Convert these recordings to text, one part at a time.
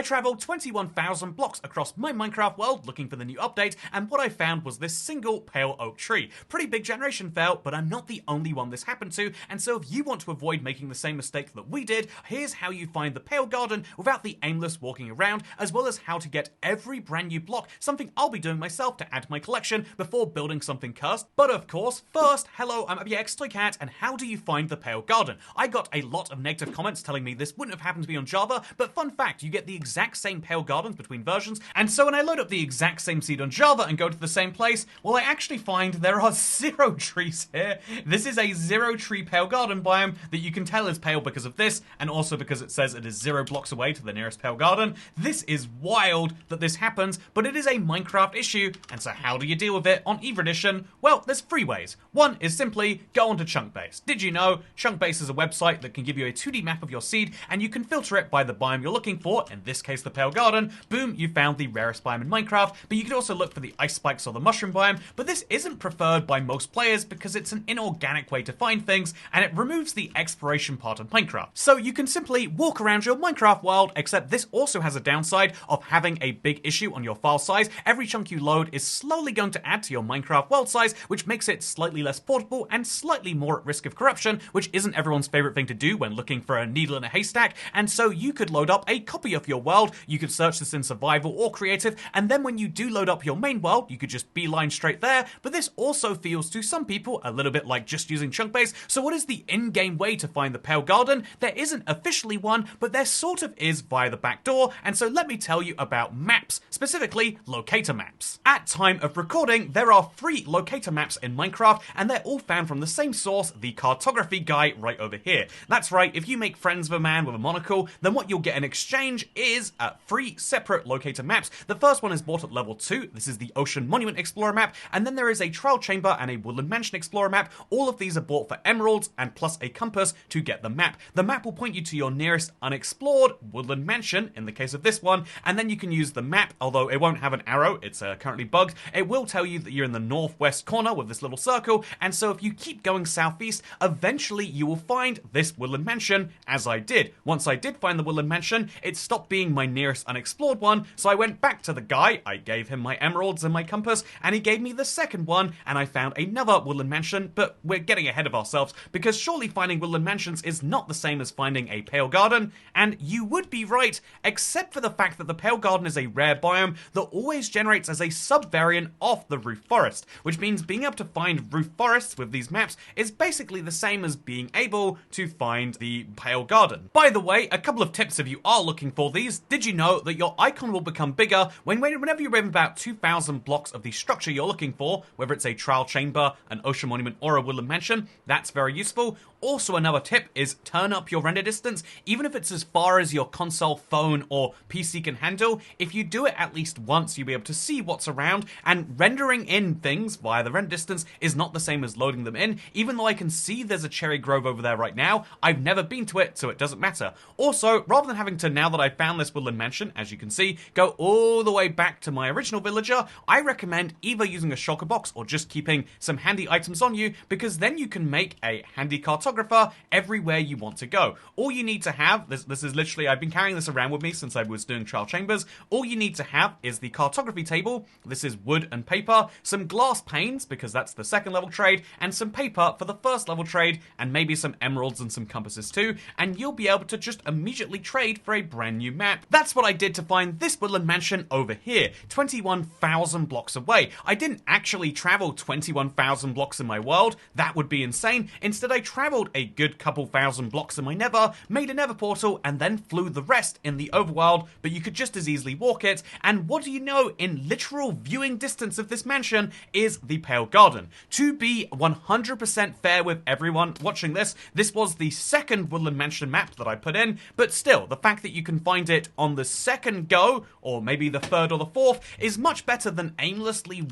I traveled 21,000 blocks across my Minecraft world looking for the new update, and what I found was this single pale oak tree. Pretty big generation fail, but I'm not the only one this happened to, and so if you want to avoid making the same mistake that we did, here's how you find the pale garden without the aimless walking around, as well as how to get every brand new block, something I'll be doing myself to add to my collection before building something cursed. But of course, first, hello, I'm AbbyXToyCat, and how do you find the pale garden? I got a lot of negative comments telling me this wouldn't have happened to me on Java, but fun fact, you get the exact same pale gardens between versions, and so when I load up the exact same seed on Java and go to the same place, well, I actually find there are 0 trees here. This is a 0 tree pale garden biome that you can tell is pale because of this, and also because it says it is 0 blocks away to the nearest pale garden. This is wild that this happens, but it is a Minecraft issue, and so how do you deal with it on either edition? Well, there's 3 ways. One is simply go onto Chunkbase. Did you know Chunkbase is a website that can give you a 2D map of your seed, and you can filter it by the biome you're looking for, in this case the pale garden. Boom, you found the rarest biome in Minecraft, but you could also look for the ice spikes or the mushroom biome, but this isn't preferred by most players because it's an inorganic way to find things, and it removes the exploration part of Minecraft. So you can simply walk around your Minecraft world, except this also has a downside of having a big issue on your file size. Every chunk you load is slowly going to add to your Minecraft world size, which makes it slightly less portable and slightly more at risk of corruption, which isn't everyone's favorite thing to do when looking for a needle in a haystack. And so you could load up a copy of your world, you could search this in survival or creative, and then when you do load up your main world, you could just beeline straight there. But this also feels to some people a little bit like just using Chunkbase. So what is the in-game way to find the pale garden? There isn't officially one, but there sort of is via the back door, and so let me tell you about maps, specifically locator maps. At time of recording, there are 3 locator maps in Minecraft, and they're all found from the same source, the cartography guy right over here. That's right, if you make friends with a man with a monocle, then what you'll get in exchange is 3 separate locator maps. The first one is bought at level 2, this is the Ocean Monument Explorer map, and then there is a Trial Chamber and a Woodland Mansion Explorer map. All of these are bought for emeralds and plus a compass to get the map. The map will point you to your nearest unexplored Woodland Mansion, in the case of this one, and then you can use the map, although it won't have an arrow, it's currently bugged. It will tell you that you're in the northwest corner with this little circle, and so if you keep going southeast, eventually you will find this Woodland Mansion, as I did. Once I did find the Woodland Mansion, it stopped being my nearest unexplored one, so I went back to the guy, I gave him my emeralds and my compass, and he gave me the second one, and I found another Woodland Mansion, but we're getting ahead of ourselves, because surely finding Woodland Mansions is not the same as finding a pale garden, and you would be right, except for the fact that the pale garden is a rare biome that always generates as a subvariant of the roof forest, which means being able to find roof forests with these maps is basically the same as being able to find the pale garden. By the way, a couple of tips if you are looking for these. Did you know that your icon will become bigger whenever you're in about 2,000 blocks of the structure you're looking for, whether it's a trial chamber, an ocean monument, or a woodland mansion? That's very useful. Also, another tip is turn up your render distance, even if it's as far as your console, phone, or PC can handle. If you do it at least once, you'll be able to see what's around, and rendering in things via the render distance is not the same as loading them in. Even though I can see there's a cherry grove over there right now, I've never been to it, so it doesn't matter. Also, rather than having to, now that I've found this woodland mansion, as you can see, go all the way back to my original villager, I recommend either using a shulker box or just keeping some handy items on you, because then you can make a handy cartographer everywhere you want to go. All you need to have, this is literally, I've been carrying this around with me since I was doing trial chambers, all you need to have is the cartography table. This is wood and paper, some glass panes, because that's the second level trade, and some paper for the first level trade, and maybe some emeralds and some compasses too, and you'll be able to just immediately trade for a brand new map. That's what I did to find this woodland mansion over here, 21,000 blocks away. I didn't actually travel 21,000 blocks in my world, that would be insane. Instead, I traveled a good couple thousand blocks in my nether, made a nether portal, and then flew the rest in the overworld, but you could just as easily walk it, and what do you know, in literal viewing distance of this mansion is the Pale Garden. To be 100% fair with everyone watching this, this was the second Woodland Mansion map that I put in, but still, the fact that you can find it on the second go, or maybe the third or the fourth, is much better than aimlessly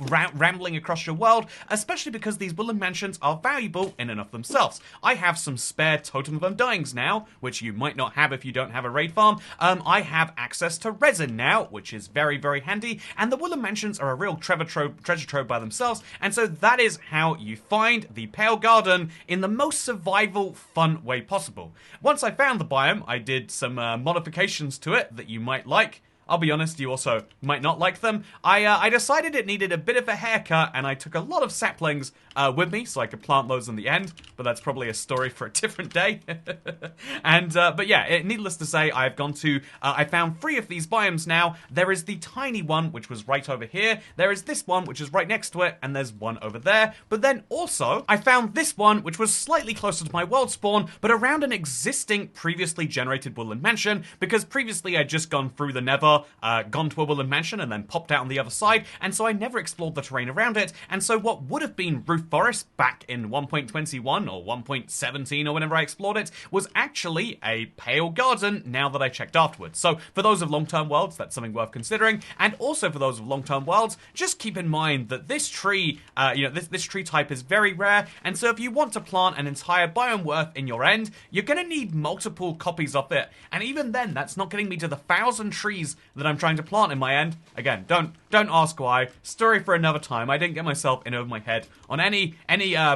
rambling across your world, especially because these Woodland Mansions are valuable in and of themselves. else. I have some spare Totem of Undyings now, which you might not have if you don't have a raid farm. I have access to resin now, which is very, very handy, and the Woodland Mansions are a real treasure trove by themselves, and so that is how you find the Pale Garden in the most survival, fun way possible. Once I found the biome, I did some modifications to it that you might like. I'll be honest, you also might not like them. I decided it needed a bit of a haircut, and I took a lot of saplings with me so I could plant those in the end, but that's probably a story for a different day. But yeah, needless to say, I've gone to, I found 3 of these biomes now. There is the tiny one, which was right over here. There is this one, which is right next to it, and there's one over there. But then also, I found this one, which was slightly closer to my world spawn, but around an existing, previously generated Woodland Mansion, because previously I'd just gone through the Nether, gone to a Woodland Mansion, and then popped out on the other side, and so I never explored the terrain around it, and so what would have been Roof Forest back in 1.21 or 1.17 or whenever I explored it, was actually a Pale Garden now that I checked afterwards. So for those of long-term worlds, that's something worth considering, and also for those of long-term worlds, just keep in mind that this tree, this tree type is very rare, and so if you want to plant an entire biome worth in your end, you're gonna need multiple copies of it, and even then, that's not getting me to the 1,000 trees that I'm trying to plant in my end. Again, don't ask why. Story for another time. I didn't get myself in over my head on any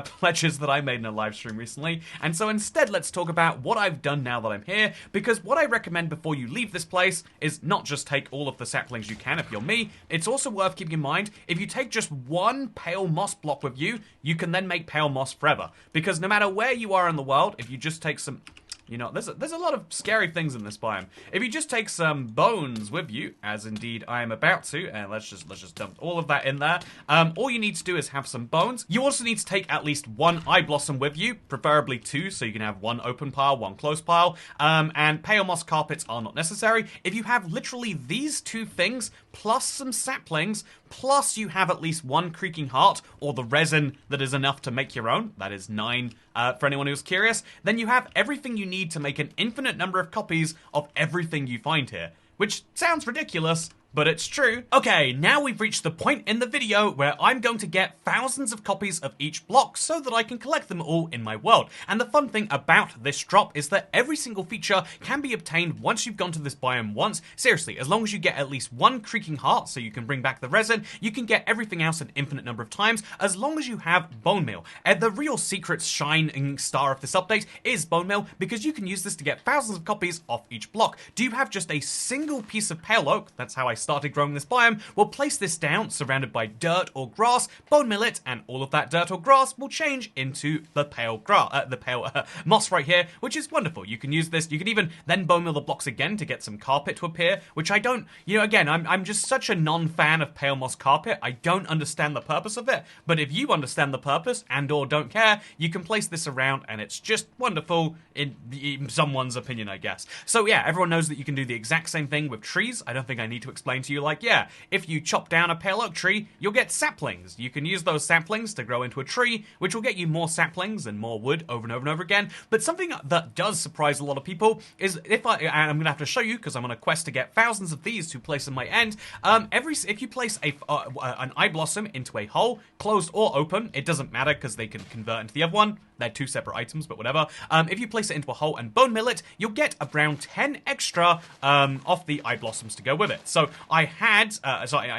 pledges that I made in a live stream recently, and so instead let's talk about what I've done now that I'm here, because what I recommend before you leave this place is not just take all of the saplings you can if you're me, it's also worth keeping in mind, if you take just one pale moss block with you, you can then make pale moss forever, because no matter where you are in the world, if you just take some... You know, there's a lot of scary things in this biome. If you just take some bones with you, as indeed I am about to, and let's just dump all of that in there. All you need to do is have some bones. You also need to take at least 1 eye blossom with you, preferably 2, so you can have 1 open pile, 1 closed pile. And pale moss carpets are not necessary. If you have literally these 2 things, plus some saplings, plus you have at least 1 creaking heart, or the resin that is enough to make your own, that is 9 for anyone who's curious, then you have everything you need to make an infinite number of copies of everything you find here. Which sounds ridiculous, but it's true. Okay, now we've reached the point in the video where I'm going to get thousands of copies of each block so that I can collect them all in my world. And the fun thing about this drop is that every single feature can be obtained once you've gone to this biome once. Seriously, as long as you get at least 1 creaking heart so you can bring back the resin, you can get everything else an infinite number of times as long as you have bone meal. And the real secret shining star of this update is bone meal, because you can use this to get thousands of copies off each block. Do you have just a single piece of pale oak? That's how I started growing this biome. We'll place this down surrounded by dirt or grass, bone mill it, and all of that dirt or grass will change into the pale moss right here, which is wonderful. You can use this. You can even then bone mill the blocks again to get some carpet to appear, which I don't, again, I'm just such a non-fan of pale moss carpet. I don't understand the purpose of it, but if you understand the purpose and or don't care, you can place this around and it's just wonderful in someone's opinion, I guess. So yeah, everyone knows that you can do the exact same thing with trees. I don't think I need to explain to you, like, yeah, if you chop down a pale oak tree, you'll get saplings. You can use those saplings to grow into a tree, which will get you more saplings and more wood over and over and over again. But something that does surprise a lot of people is and I'm gonna have to show you because I'm on a quest to get thousands of these to place in my end. If you place an eye blossom into a hole, closed or open, it doesn't matter because they can convert into the other one. They're 2 separate items, but whatever. If you place it into a hole and bone mill it, you'll get around 10 extra of the eye blossoms to go with it. So I had,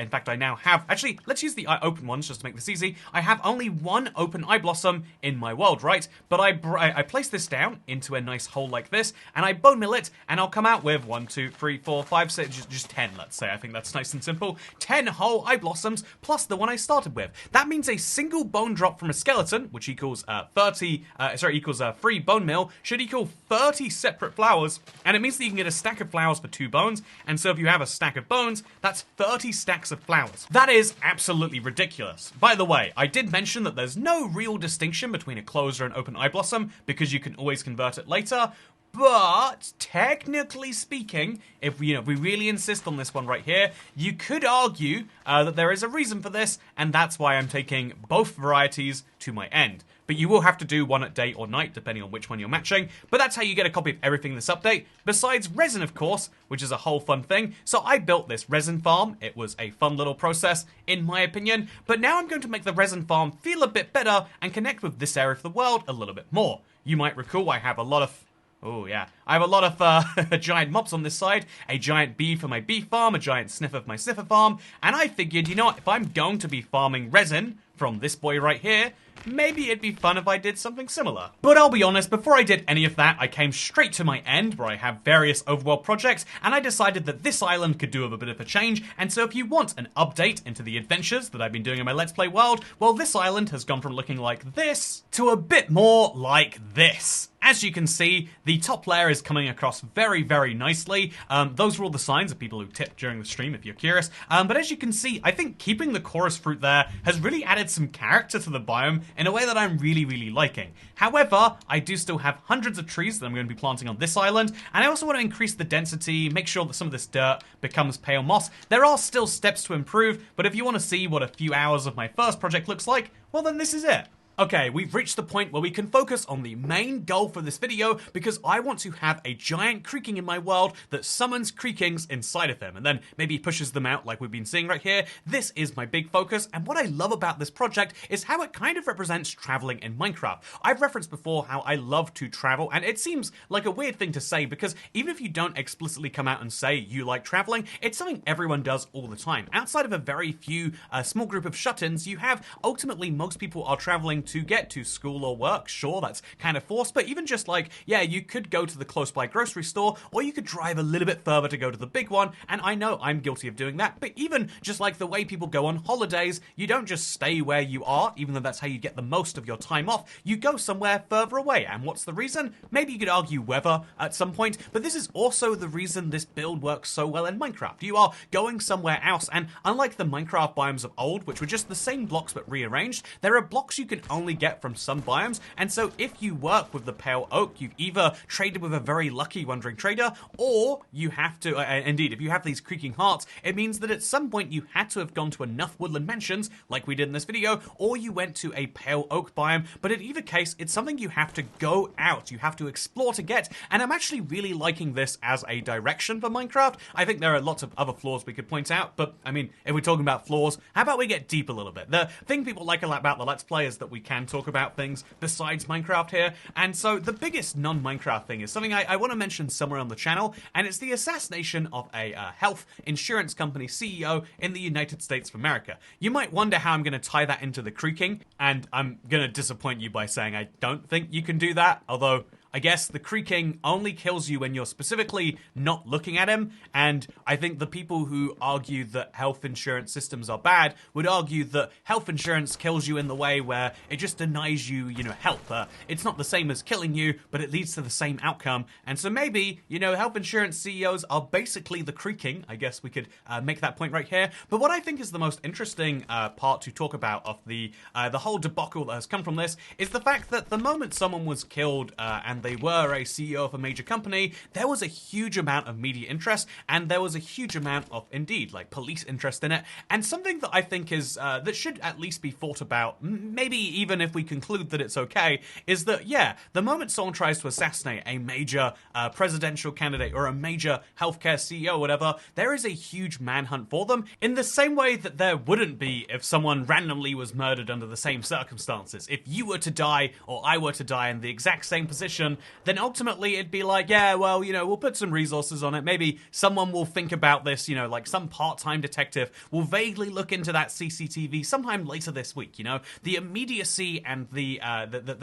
in fact I now have, actually, let's use the open ones just to make this easy. I have only 1 open eye blossom in my world, right? But I place this down into a nice hole like this, and I bone mill it, and I'll come out with 1, 2, 3, 4, 5, 6, just 10, let's say. I think that's nice and simple. 10 whole eye blossoms, plus the one I started with. That means a single bone drop from a skeleton, which equals 3 bone meal, should equal 30 separate flowers, and it means that you can get a stack of flowers for 2 bones, and so if you have a stack of bones, that's 30 stacks of flowers. That is absolutely ridiculous. By the way, I did mention that there's no real distinction between a closed or an open eye blossom, because you can always convert it later. But technically speaking, if we really insist on this one right here, you could argue that there is a reason for this, and that's why I'm taking both varieties to my end. But you will have to do one at day or night, depending on which one you're matching. But that's how you get a copy of everything in this update, besides resin, of course, which is a whole fun thing. So I built this resin farm. It was a fun little process, in my opinion. But now I'm going to make the resin farm feel a bit better and connect with this area of the world a little bit more. You might recall I have a lot of... Oh, yeah. I have a lot of giant mobs on this side, a giant bee for my bee farm, a giant sniffer for my sniffer farm, and I figured, you know what, if I'm going to be farming resin from this boy right here, maybe it'd be fun if I did something similar. But I'll be honest, before I did any of that, I came straight to my end, where I have various overworld projects, and I decided that this island could do with a bit of a change, and so if you want an update into the adventures that I've been doing in my Let's Play world, well, this island has gone from looking like this to a bit more like this. As you can see, the top layer is coming across very, very nicely. Those are all the signs of people who tipped during the stream, if you're curious. But as you can see, I think keeping the chorus fruit there has really added some character to the biome in a way that I'm really, really liking. However, I do still have hundreds of trees that I'm going to be planting on this island, and I also want to increase the density, make sure that some of this dirt becomes pale moss. There are still steps to improve, but if you want to see what a few hours of my first project looks like, well then this is it. Okay, we've reached the point where we can focus on the main goal for this video, because I want to have a giant creaking in my world that summons creakings inside of him and then maybe pushes them out like we've been seeing right here. This is my big focus, and what I love about this project is how it kind of represents traveling in Minecraft. I've referenced before how I love to travel, and it seems like a weird thing to say because even if you don't explicitly come out and say you like traveling, it's something everyone does all the time. Outside of a very few small group of shut-ins, you have ultimately most people are traveling to get to school or work. Sure, that's kind of forced, but even just like, yeah, you could go to the close by grocery store, or you could drive a little bit further to go to the big one, and I know I'm guilty of doing that, but even just like the way people go on holidays, you don't just stay where you are, even though that's how you get the most of your time off, you go somewhere further away, and what's the reason? Maybe you could argue weather at some point, but this is also the reason this build works so well in Minecraft. You are going somewhere else, and unlike the Minecraft biomes of old, which were just the same blocks but rearranged, there are blocks you can only get from some biomes, and so if you work with the pale oak, you've either traded with a very lucky wandering trader, or you have to, indeed, if you have these creaking hearts, it means that at some point you had to have gone to enough woodland mansions, like we did in this video, or you went to a pale oak biome, but in either case, it's something you have to go out, you have to explore to get, and I'm actually really liking this as a direction for Minecraft. I think there are lots of other flaws we could point out, but I mean, if we're talking about flaws, how about we get deep a little bit? The thing people like about the Let's Play is that we can talk about things besides Minecraft here, and so the biggest non-Minecraft thing is something I want to mention somewhere on the channel, and it's the assassination of a health insurance company CEO in the United States of America. You might wonder how I'm going to tie that into the creaking, and I'm going to disappoint you by saying I don't think you can do that, although I guess the creaking only kills you when you're specifically not looking at him, and I think the people who argue that health insurance systems are bad would argue that health insurance kills you in the way where it just denies you, help. It's not the same as killing you, but it leads to the same outcome, and so maybe, health insurance CEOs are basically the creaking. I guess we could make that point right here, but what I think is the most interesting part to talk about of the whole debacle that has come from this is the fact that the moment someone was killed and they were a CEO of a major company, there was a huge amount of media interest, and there was a huge amount of, indeed, like police interest in it, and something that I think is, that should at least be thought about, maybe even if we conclude that it's okay, is that, yeah, the moment someone tries to assassinate a major presidential candidate or a major healthcare CEO or whatever, there is a huge manhunt for them, in the same way that there wouldn't be if someone randomly was murdered under the same circumstances. If you were to die, or I were to die in the exact same position, then ultimately it'd be like, yeah, well, we'll put some resources on it. Maybe someone will think about this, like some part-time detective will vaguely look into that CCTV sometime later this week, The immediacy and the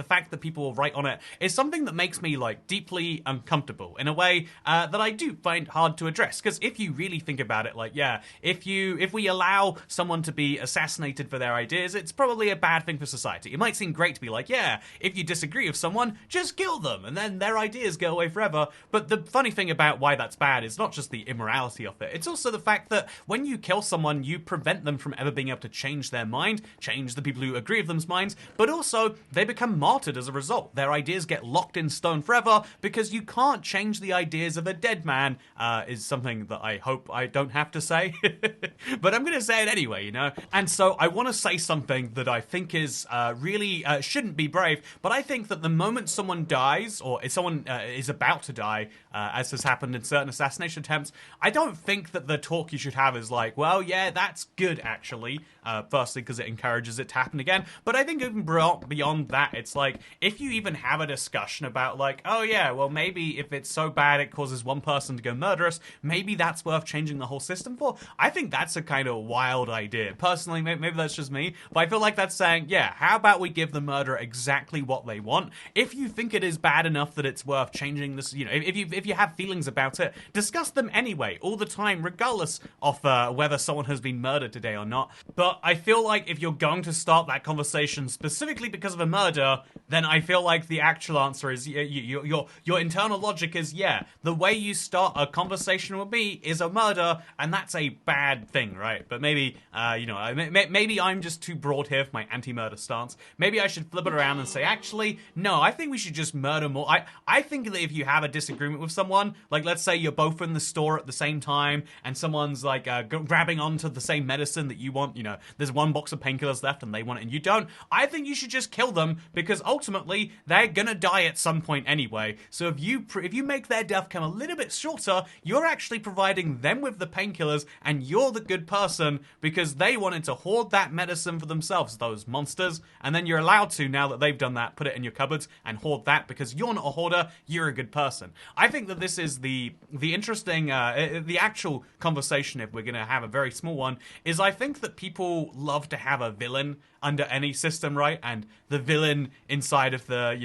fact that people will write on it is something that makes me, like, deeply uncomfortable in a way that I do find hard to address. Because if you really think about it, like, yeah, if we allow someone to be assassinated for their ideas, it's probably a bad thing for society. It might seem great to be like, yeah, if you disagree with someone, just kill them. them, and then their ideas go away forever. But the funny thing about why that's bad is not just the immorality of it, it's also the fact that when you kill someone, you prevent them from ever being able to change their mind, change the people who agree with them's minds, but also they become martyred as a result. Their ideas get locked in stone forever because you can't change the ideas of a dead man, is something that I hope I don't have to say. But I'm going to say it anyway, you know? And so I want to say something that I think is really shouldn't be brave, but I think that the moment someone dies, or if someone is about to die, as has happened in certain assassination attempts, I don't think that the talk you should have is like, well, yeah, that's good, actually. Firstly, because it encourages it to happen again. But I think even beyond that, it's like, if you even have a discussion about like, oh yeah, well maybe if it's so bad it causes one person to go murderous, maybe that's worth changing the whole system for. I think that's a kind of wild idea. Personally, maybe that's just me, but I feel like that's saying, yeah, how about we give the murderer exactly what they want? If you think it is bad enough that it's worth changing this, you know, if you have feelings about it, discuss them anyway, all the time, regardless of whether someone has been murdered today or not. But I feel like if you're going to start that conversation specifically because of a murder, then I feel like the actual answer is your internal logic is, yeah, the way you start a conversation with me is a murder, and that's a bad thing, right? But maybe, maybe I'm just too broad here for my anti-murder stance. Maybe I should flip it around and say, actually, no, I think we should just murder more. I think that if you have a disagreement with someone, like let's say you're both in the store at the same time, and someone's like grabbing onto the same medicine that you want, you know, there's one box of painkillers left and they want it and you don't, I think you should just kill them, because ultimately they're gonna die at some point anyway. So if you make their death come a little bit shorter, you're actually providing them with the painkillers and you're the good person, because they wanted to hoard that medicine for themselves, those monsters, and then you're allowed to, now that they've done that, put it in your cupboards and hoard that because you're not a hoarder, you're a good person. I think that this is the interesting, the actual conversation, if we're gonna have a very small one, is I think that people love to have a villain under any system, right? And the villain inside of the,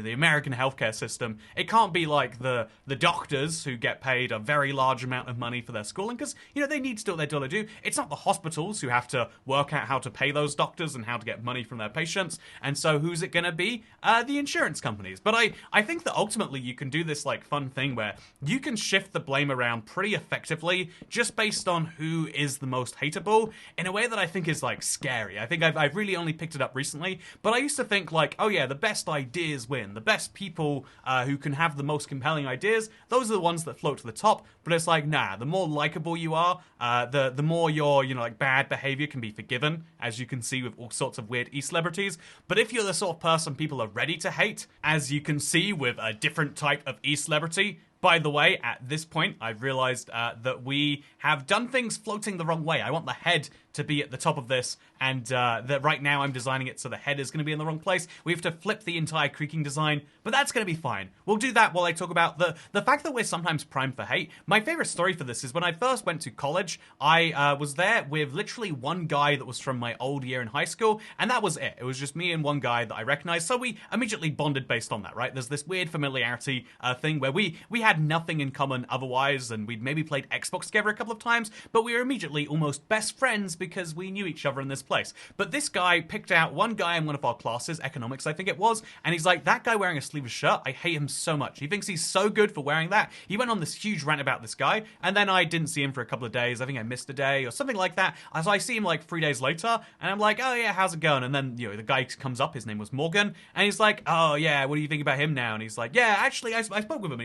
the American healthcare system, it can't be like the doctors who get paid a very large amount of money for their schooling, because, they need to do what they're told to do. It's not the hospitals who have to work out how to pay those doctors and how to get money from their patients. And so who's it going to be? The insurance companies. But I think that ultimately you can do this like fun thing where you can shift the blame around pretty effectively just based on who is the most hateable in a way that I think is like scary. I think I've really only picked it up recently, but I used to think like, oh yeah, the best ideas win. The best people who can have the most compelling ideas, those are the ones that float to the top. But it's like, nah, the more likable you are, the more your, bad behavior can be forgiven, as you can see with all sorts of weird e-celebrities. But if you're the sort of person people are ready to hate, as you can see with a different type of e-celebrity. By the way, at this point, I've realized that we have done things floating the wrong way. I want the head to be at the top of this, and that right now I'm designing it so the head is going to be in the wrong place. We have to flip the entire creaking design, but that's going to be fine. We'll do that while I talk about the fact that we're sometimes primed for hate. My favorite story for this is when I first went to college, I was there with literally one guy that was from my old year in high school, and that was it. It was just me and one guy that I recognized, so we immediately bonded based on that, right? There's this weird familiarity thing where we had nothing in common otherwise, and we'd maybe played Xbox together a couple of times, but we were immediately almost best friends because we knew each other in this place. But this guy picked out one guy in one of our classes, economics I think it was, and he's like, that guy wearing a sleeveless shirt, I hate him so much. He thinks he's so good for wearing that. He went on this huge rant about this guy, and then I didn't see him for a couple of days. I think I missed a day or something like that. So I see him like 3 days later, and I'm like, oh yeah, how's it going? And then, the guy comes up, his name was Morgan, and he's like, oh yeah, what do you think about him now? And he's like, yeah, actually, I spoke with him.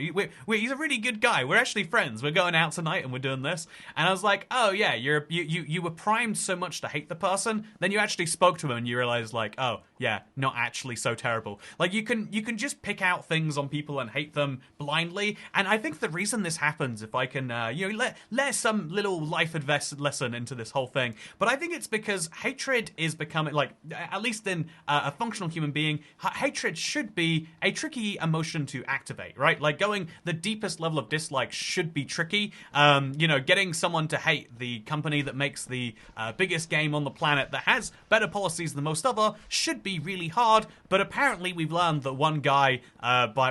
He's a really good guy. We're actually friends. We're going out tonight and we're doing this. And I was like, oh yeah, you were primed so much to hate the person, then you actually spoke to him and you realized like, oh yeah, not actually so terrible. Like you can just pick out things on people and hate them blindly. And I think the reason this happens, if I can let some little life lesson into this whole thing, but I think it's because hatred is becoming, like, at least in a functional human being, hatred should be a tricky emotion to activate, right? Like going the deepest level of dislike should be tricky. Getting someone to hate the company that makes the biggest game on the planet that has better policies than most other should be really hard, but apparently we've learned that one guy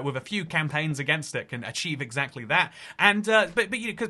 with a few campaigns against it can achieve exactly that. And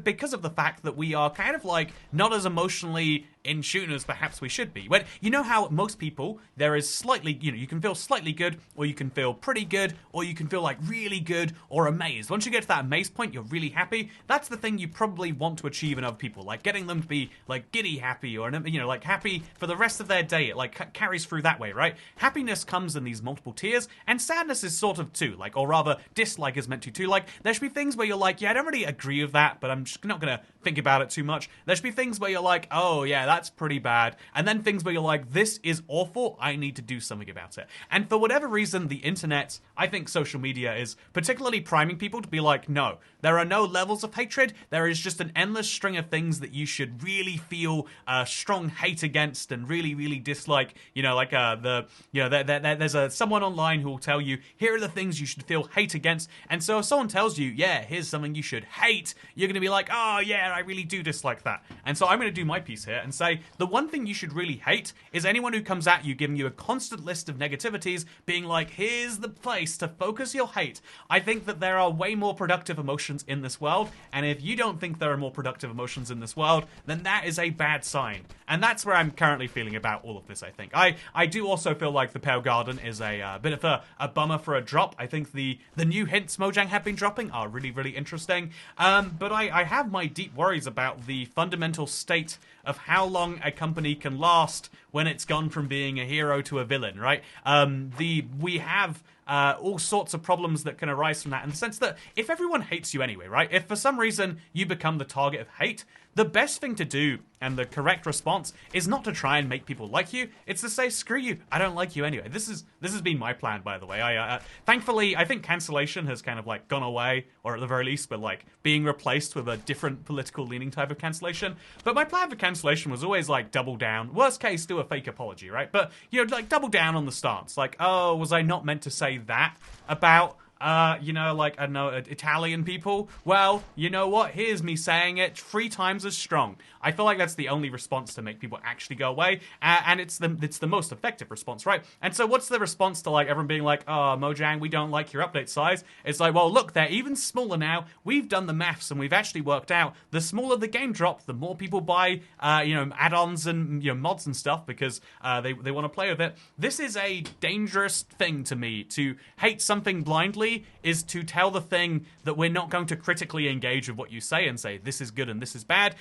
because of the fact that we are kind of like not as emotionally in shooters perhaps we should be. When you know how most people, there is slightly, you can feel slightly good, or you can feel pretty good, or you can feel like really good or amazed. Once you get to that amazed point, you're really happy. That's the thing you probably want to achieve in other people, like getting them to be like giddy happy, or like happy for the rest of their day. It like carries through that way, right? Happiness comes in these multiple tiers, and sadness is sort of too, like, or rather dislike is meant to too. Like there should be things where you're like, yeah, I don't really agree with that, but I'm just not gonna think about it too much. There should be things where you're like, oh yeah, that's pretty bad, and then things where you're like, this is awful, I need to do something about it. And for whatever reason, the internet, I think social media is particularly priming people to be like, no, there are no levels of hatred, there is just an endless string of things that you should really feel strong hate against and really, really dislike. There's someone online who will tell you, here are the things you should feel hate against, and so if someone tells you, yeah, here's something you should hate, you're going to be like, oh yeah, I really do dislike that. And so I'm going to do my piece here and say, the one thing you should really hate is anyone who comes at you giving you a constant list of negativities, being like, here's the place to focus your hate. I think that there are way more productive emotions in this world, and if you don't think there are more productive emotions in this world, then that is a bad sign. And that's where I'm currently feeling about all of this, I think. I do also feel like the Pale Garden is a bit of a bummer for a drop. I think the new hints Mojang have been dropping are really, really interesting. But I have my deep worries about the fundamental state of how long a company can last when it's gone from being a hero to a villain, right? We have all sorts of problems that can arise from that, in the sense that if everyone hates you anyway, right? If for some reason you become the target of hate, the best thing to do and the correct response is not to try and make people like you. It's to say, screw you, I don't like you anyway. This has been my plan, by the way. Thankfully, I think cancellation has kind of like gone away, or at the very least, but like being replaced with a different political leaning type of cancellation. But my plan for cancellation was always like double down. Worst case, do a fake apology, right? But like double down on the stance. Like, oh, was I not meant to say that about I don't know, Italian people? Well, you know what? Here's me saying it 3 times as strong. I feel like that's the only response to make people actually go away, and it's the most effective response, right? And so what's the response to like everyone being like, oh, Mojang, we don't like your update size? It's like, well, look, they're even smaller now. We've done the maths, and we've actually worked out the smaller the game drop, the more people buy, add-ons and mods and stuff, because they want to play with it. This is a dangerous thing to me. To hate something blindly is to tell the thing that we're not going to critically engage with what you say and say this is good and this is bad.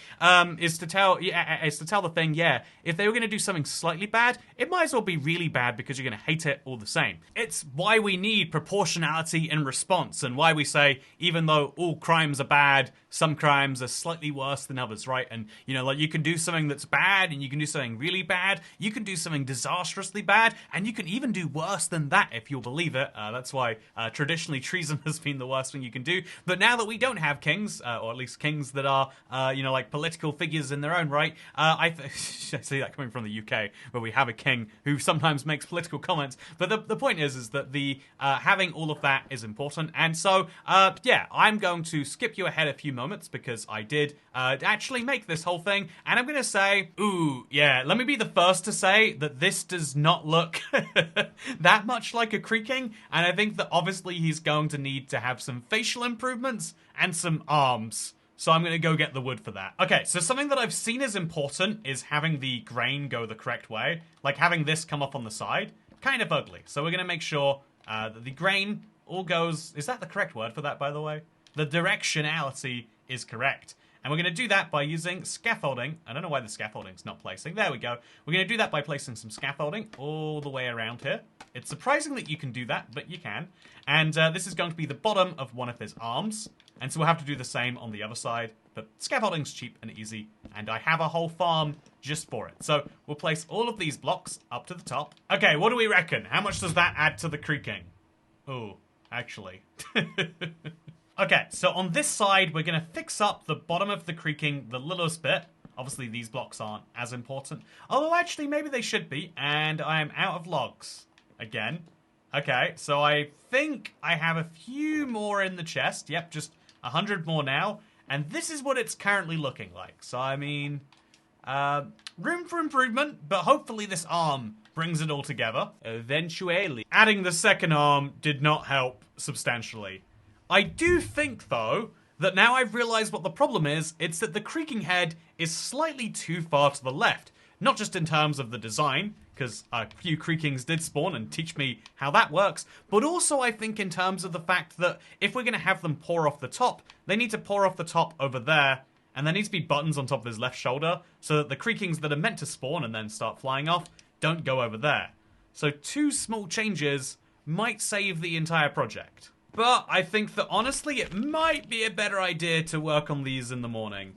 Is to tell the thing, yeah, if they were going to do something slightly bad, it might as well be really bad, because you're going to hate it all the same. It's why we need proportionality in response, and why we say, even though all crimes are bad, some crimes are slightly worse than others, right? And like you can do something that's bad, and you can do something really bad, you can do something disastrously bad, and you can even do worse than that if you'll believe it. That's why traditionally treason has been the worst thing you can do. But now that we don't have kings, or at least kings that are like political figures in their own right, I see that coming from the UK, where we have a king who sometimes makes political comments. But the point is that the having all of that is important. And so I'm going to skip you ahead a few moments, because I did actually make this whole thing, and I'm gonna say, ooh, yeah, let me be the first to say that this does not look that much like a creaking, and I think that obviously he's going to need to have some facial improvements and some arms. So I'm going to go get the wood for that. Okay, so something that I've seen as important is having the grain go the correct way. Like having this come up on the side. Kind of ugly. So we're going to make sure that the grain all goes... Is that the correct word for that, by the way? The directionality is correct. And we're going to do that by using scaffolding. I don't know why the scaffolding's not placing. There we go. We're going to do that by placing some scaffolding all the way around here. It's surprising that you can do that, but you can. And this is going to be the bottom of one of his arms. And so we'll have to do the same on the other side. But scaffolding's cheap and easy, and I have a whole farm just for it. So we'll place all of these blocks up to the top. Okay, what do we reckon? How much does that add to the creaking? Oh, actually. Okay, so on this side, we're going to fix up the bottom of the creaking the littlest bit. Obviously, these blocks aren't as important. Although, actually, maybe they should be. And I am out of logs. Again. Okay, so I think I have a few more in the chest. Yep, just 100 more now. And this is what it's currently looking like. So, I mean, room for improvement, but hopefully this arm brings it all together. Eventually. Adding the second arm did not help substantially. I do think, though, that now I've realized what the problem is. It's that the creaking head is slightly too far to the left. Not just in terms of the design, because a few creakings did spawn and teach me how that works, but also I think in terms of the fact that if we're going to have them pour off the top, they need to pour off the top over there, and there needs to be buttons on top of his left shoulder so that the creakings that are meant to spawn and then start flying off don't go over there. So 2 small changes might save the entire project. But I think that honestly it might be a better idea to work on these in the morning.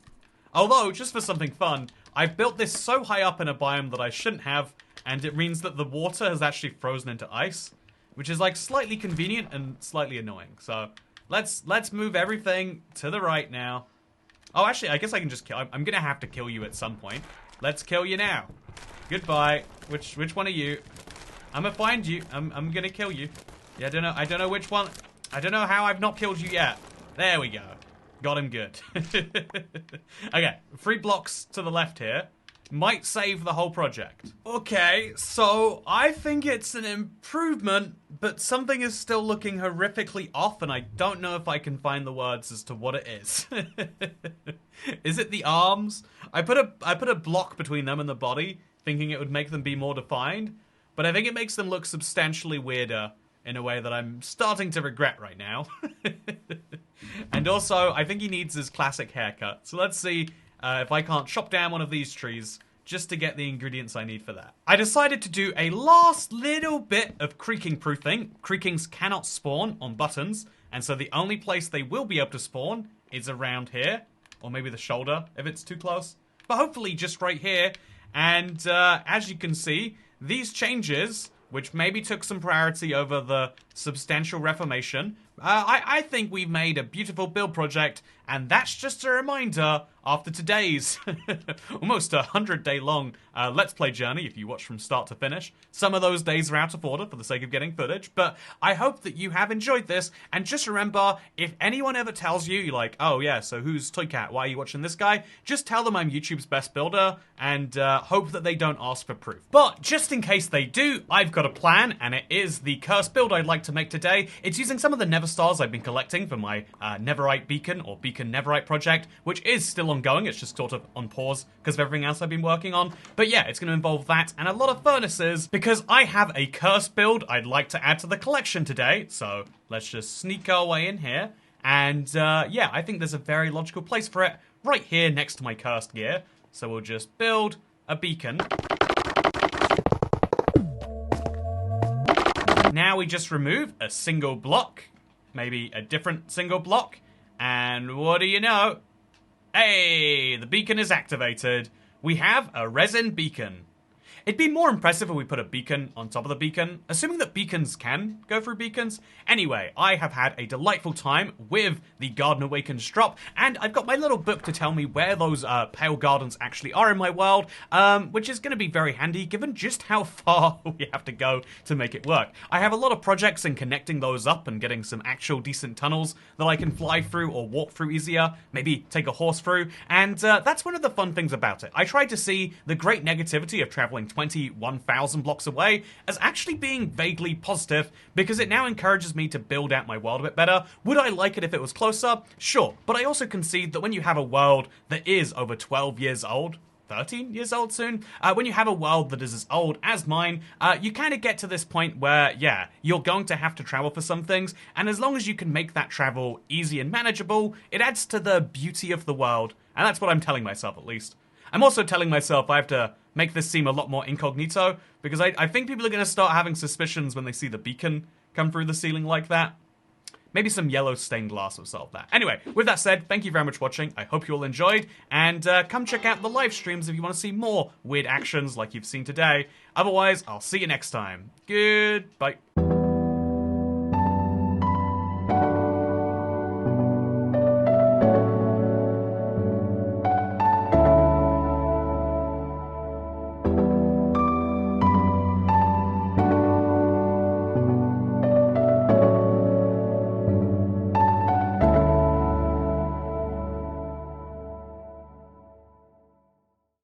Although, just for something fun, I've built this so high up in a biome that I shouldn't have, and it means that the water has actually frozen into ice, which is like slightly convenient and slightly annoying. So let's move everything to the right now. Oh, actually, I guess I can just kill. I'm gonna have to kill you at some point. Let's kill you now. Goodbye. Which one are you? I'm gonna find you. I'm gonna kill you. Yeah, I don't know which one. I don't know how I've not killed you yet. There we go. Got him good. Okay, 3 blocks to the left here. Might save the whole project. Okay, so I think it's an improvement, but something is still looking horrifically off, and I don't know if I can find the words as to what it is. Is it the arms? I put a block between them and the body, thinking it would make them be more defined, but I think it makes them look substantially weirder in a way that I'm starting to regret right now. And also, I think he needs his classic haircut. So let's see if I can't chop down one of these trees just to get the ingredients I need for that. I decided to do a last little bit of creaking proofing. Creakings cannot spawn on buttons, and so the only place they will be able to spawn is around here, or maybe the shoulder if it's too close. But hopefully just right here. And as you can see, these changes, which maybe took some priority over the substantial reformation, I think we've made a beautiful build project, and that's just a reminder after today's almost 100-day long Let's Play journey, if you watch from start to finish. Some of those days are out of order for the sake of getting footage, but I hope that you have enjoyed this, and just remember, if anyone ever tells you, you're like, oh yeah, so who's Toycat? Why are you watching this guy? Just tell them I'm YouTube's best builder, and hope that they don't ask for proof. But just in case they do, I've got a plan, and it is the cursed build I'd like to make today. It's using some of the Never Stars I've been collecting for my Neverite Beacon, or Beacon Neverite project, which is still ongoing. It's just sort of on pause because of everything else I've been working on. But yeah, it's going to involve that and a lot of furnaces because I have a cursed build I'd like to add to the collection today. So let's just sneak our way in here. And yeah, I think there's a very logical place for it right here next to my cursed gear. So we'll just build a beacon. Now we just remove a single block, maybe a different single block, and what do you know? Hey, the beacon is activated. We have a resin beacon. It'd be more impressive if we put a beacon on top of the beacon, assuming that beacons can go through beacons. Anyway, I have had a delightful time with the Garden Awakens drop, and I've got my little book to tell me where those pale gardens actually are in my world, which is going to be very handy given just how far we have to go to make it work. I have a lot of projects in connecting those up and getting some actual decent tunnels that I can fly through or walk through easier, maybe take a horse through, and that's one of the fun things about it. I try to see the great negativity of traveling 21,000 blocks away as actually being vaguely positive because it now encourages me to build out my world a bit better. Would I like it if it was closer? Sure, but I also concede that when you have a world that is over 12 years old, 13 years old soon, when you have a world that is as old as mine, you kind of get to this point where, yeah, you're going to have to travel for some things, and as long as you can make that travel easy and manageable, it adds to the beauty of the world, and that's what I'm telling myself at least. I'm also telling myself I have to make this seem a lot more incognito, because I think people are going to start having suspicions when they see the beacon come through the ceiling like that. Maybe some yellow stained glass will solve that. Anyway, with that said, thank you very much for watching. I hope you all enjoyed, and come check out the live streams if you want to see more weird actions like you've seen today. Otherwise, I'll see you next time. Goodbye.